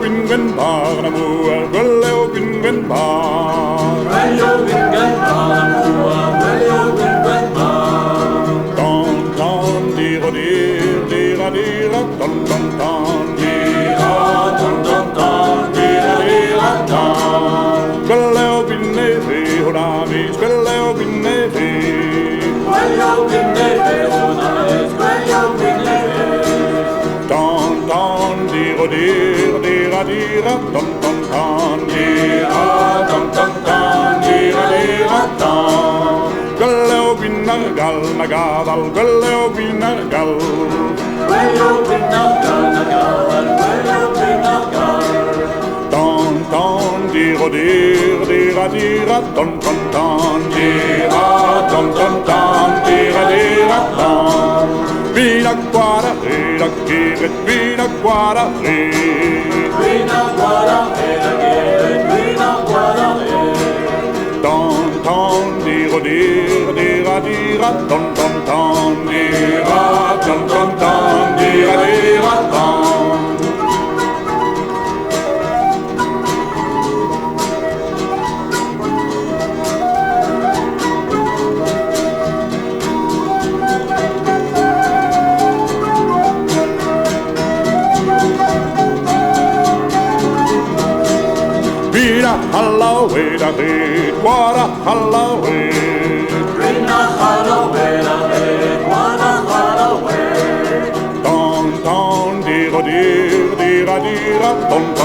Gwen bar l'amour, Gwelleo Gwen bar. Gwelleo Gwen bar l'amour, Gwelleo Gwen bar. Don don dira dira dira don don don dira don don don dira don. Gwelleo Gwinneve hodavis, Gwelleo Gwinneve. Gwelleo Gwinneve hodavis, Gwelleo Gwinneve. Don don dira dira dira don don don dira don don don dira don. Gwelleo Gwinnergal nagadal, Gwelleo Gwinnergal. Gwelleo Gwinnergal nagadal, Gwelleo Gwinnergal. Don don dira dira don don don dira don don don dira don. Vina guara la giret, vina guara Vina guara la giret, vina guara Don don dira dira don don don dira don don don dira don. Vina Halloween, da red, guara Halloween. Vina Halloween, da red, guara Halloween. Don don dira dira don.